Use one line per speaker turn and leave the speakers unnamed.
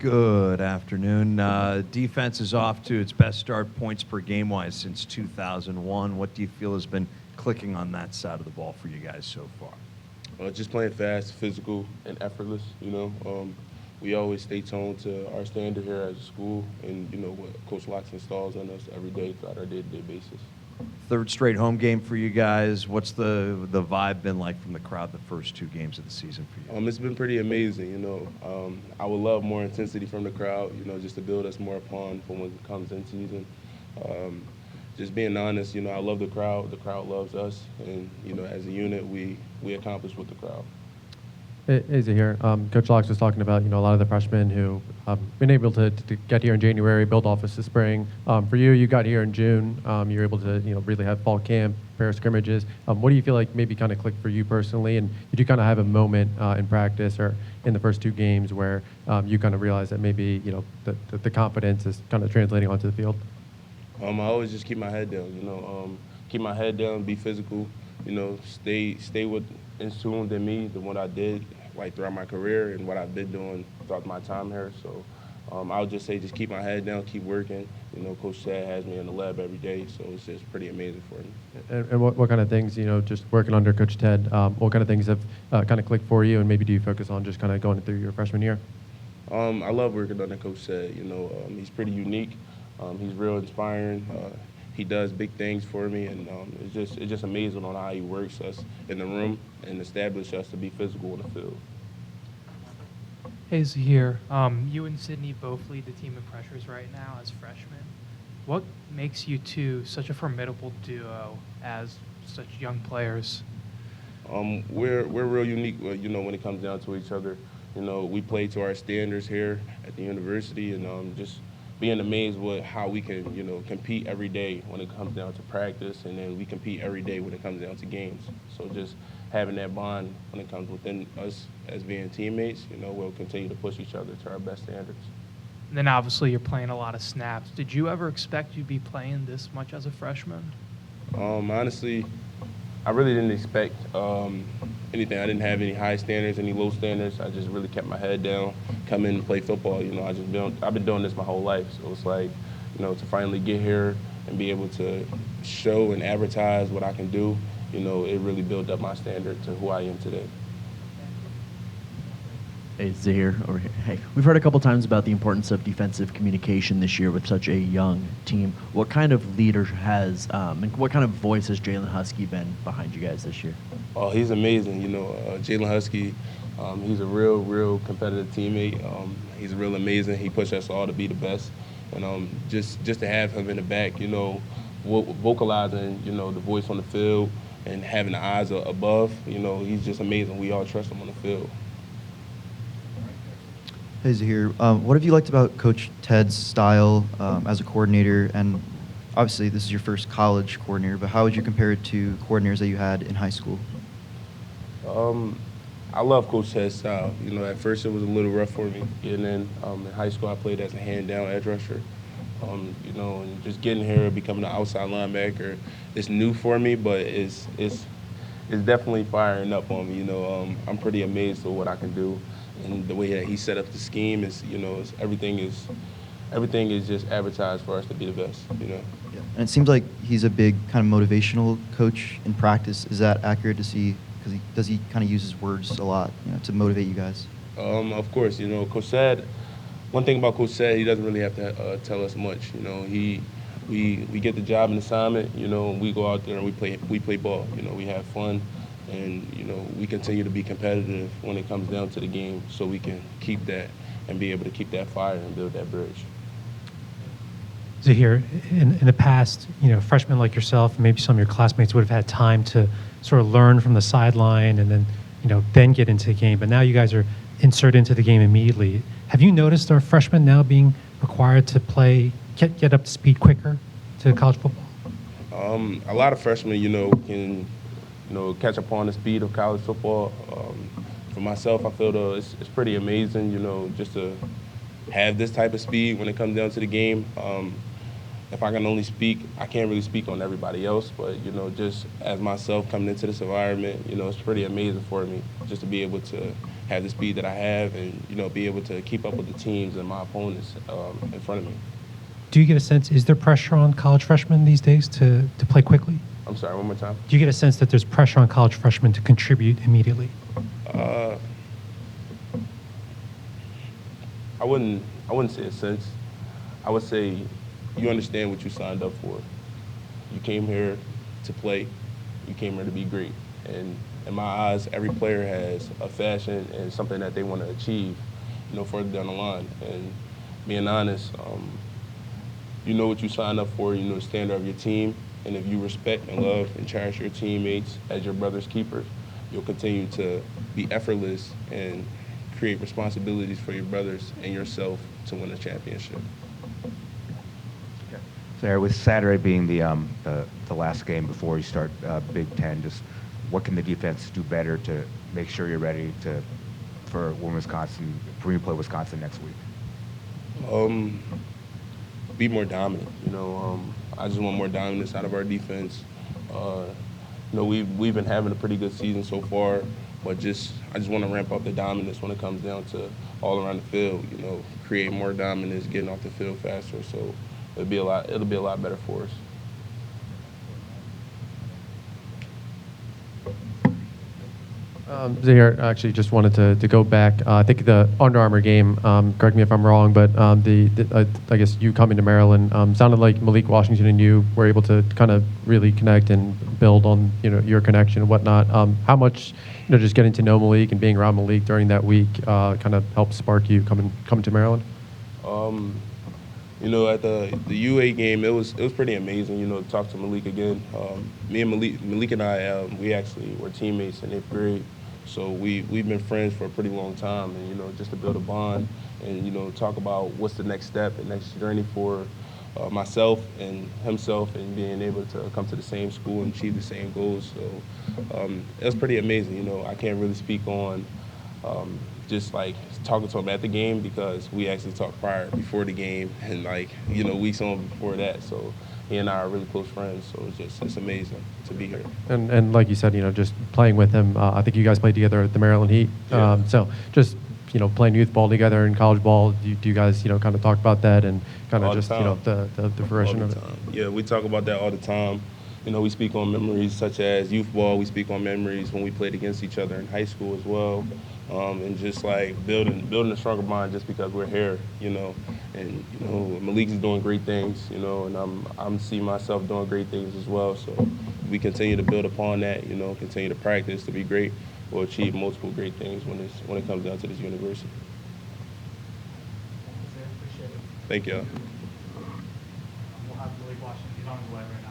Good afternoon. Defense is off to its best start points per game-wise since 2001. What do you feel has been clicking on that side of the ball for you guys so far?
Just playing fast, physical, and effortless. We always stay tuned to our standard here as a school, and what Coach Locke installs on us every day throughout our day-to-day basis.
Third straight home game for you guys. What's the vibe been like from the crowd the first two games of the season for you?
It's been pretty amazing. I would love more intensity from the crowd. Just to build us more upon for when it comes in season. Just being honest, I love the crowd. The crowd loves us, and as a unit, we accomplish with the crowd.
Hey, Zahir. Coach Locke was talking about, a lot of the freshmen who been able to get here in January, build office this spring. For you, you got here in June. You were able to, really have fall camp, pair scrimmages. What do you feel like maybe kind of clicked for you personally? And did you kind of have a moment in practice or in the first two games where you kind of realized that maybe, the confidence is kind of translating onto the field?
I always just keep my head down, keep my head down, be physical, stay with in tune than me, than what I did throughout my career and what I've been doing throughout my time here. So I would just say just keep my head down, keep working. Coach Ted has me in the lab every day, so it's just pretty amazing for me.
And what kind of things, just working under Coach Ted, what kind of things have kind of clicked for you, and maybe do you focus on just kind of going through your freshman year?
I love working under Coach Ted. He's pretty unique. He's real inspiring. He does big things for me, and it's just amazing on how he works us in the room and establish us to be physical in the field.
Hey, Zahir. You and Sydney both lead the team in pressures right now as freshmen. What makes you two such a formidable duo as such young players?
We're real unique, when it comes down to each other. We play to our standards here at the university, and just being amazed with how we can, compete every day when it comes down to practice, and then we compete every day when it comes down to games. So just having that bond when it comes within us as being teammates, we'll continue to push each other to our best standards.
And then obviously you're playing a lot of snaps. Did you ever expect you'd be playing this much as a freshman?
Honestly, I really didn't expect anything. I didn't have any high standards, any low standards. I just really kept my head down, come in and play football. I've been doing this my whole life, so it's like, to finally get here and be able to show and advertise what I can do, it really built up my standard to who I am today.
Hey, Zahir over here. Hey, we've heard a couple times about the importance of defensive communication this year with such a young team. What kind of leader and what kind of voice has Jalen Husky been behind you guys this year?
Oh, he's amazing. Jalen Husky, he's a real competitive teammate. He's real amazing. He pushed us all to be the best. And just to have him in the back, vocalizing, the voice on the field and having the eyes above, he's just amazing. We all trust him on the field.
Hey, Zahir. What have you liked about Coach Ted's style as a coordinator? And obviously, this is your first college coordinator, but how would you compare it to coordinators that you had in high school?
I love Coach Ted's style. At first it was a little rough for me getting in. In high school, I played as a hand-down edge rusher. And just getting here, becoming an outside linebacker, it's new for me, but it's definitely firing up on me. I'm pretty amazed at what I can do. And the way that he set up the scheme is, everything is just advertised for us to be the best,
Yeah. And it seems like he's a big kind of motivational coach in practice. Is that accurate to see? Because does he kind of use his words a lot, to motivate you guys?
Of course, Coach Ted. One thing about Coach Ted, he doesn't really have to tell us much. We get the job and assignment. We go out there and we play ball. We have fun. And, we continue to be competitive when it comes down to the game so we can keep that and be able to keep that fire and build that bridge.
Zahir, in the past, freshmen like yourself, maybe some of your classmates would have had time to sort of learn from the sideline and then, then get into the game. But now you guys are inserted into the game immediately. Have you noticed our freshmen now being required to get up to speed quicker to college football?
A lot of freshmen, can catch up on the speed of college football. For myself, I feel it's pretty amazing, just to have this type of speed when it comes down to the game. if I can only speak, I can't really speak on everybody else, but, you know, just as myself coming into this environment, you know, it's pretty amazing for me just to be able to have the speed that I have and, you know, be able to keep up with the teams and my opponents in front of me.
Do you get a sense, is there pressure on college freshmen these days to play quickly?
I'm sorry, one more time.
Do you get a sense that there's pressure on college freshmen to contribute immediately?
I wouldn't say a sense. I would say you understand what you signed up for. You came here to play. You came here to be great. And in my eyes, every player has a fashion and something that they want to achieve, you know, further down the line. And being honest, you know what you signed up for. You know the standard of your team. And if you respect and love and cherish your teammates as your brother's keepers, you'll continue to be effortless and create responsibilities for your brothers and yourself to win a championship.
Zahir, with Saturday being the last game before you start Big Ten, just what can the defense do better to make sure you're ready for when you play Wisconsin next week?
Be more dominant. You know, I just want more dominance out of our defense. You know, we've been having a pretty good season so far, but I just want to ramp up the dominance when it comes down to all around the field. You know, create more dominance, getting off the field faster. So it'll be a lot better for us.
Zahir, I actually just wanted to go back. I think the Under Armour game, correct me if I'm wrong, but I guess you coming to Maryland sounded like Malik Washington and you were able to kind of really connect and build on, you know, your connection and whatnot. How much, you know, just getting to know Malik and being around Malik during that week kind of helped spark you coming to Maryland?
You know, at the UA game, it was pretty amazing, you know, to talk to Malik again. Me and Malik and I, we actually were teammates in 8th grade. So we've been friends for a pretty long time, and, you know, just to build a bond and, you know, talk about what's the next step and next journey for myself and himself, and being able to come to the same school and achieve the same goals. So it was pretty amazing. You know, I can't really speak on just like talking to him at the game, because we actually talked before the game and, like, you know, weeks on before that. So he and I are really close friends. So it's amazing to be here.
And like you said, you know, just playing with him, I think you guys played together at the Maryland Heat.
Yeah.
So just, you know, playing youth ball together and college ball, do you guys, you know, kind of talk about that and kind of just, you know, the fruition of it?
Yeah, we talk about that all the time. You know, we speak on memories such as youth ball. We speak on memories when we played against each other in high school as well. And just like building a stronger bond just because we're here, you know. And, you know, Malik is doing great things, you know, and I'm seeing myself doing great things as well. So we continue to build upon that, you know, continue to practice to be great. We'll achieve multiple great things when it comes down to this university. Thank you.
We'll have Malik Washington. He's on his way right now.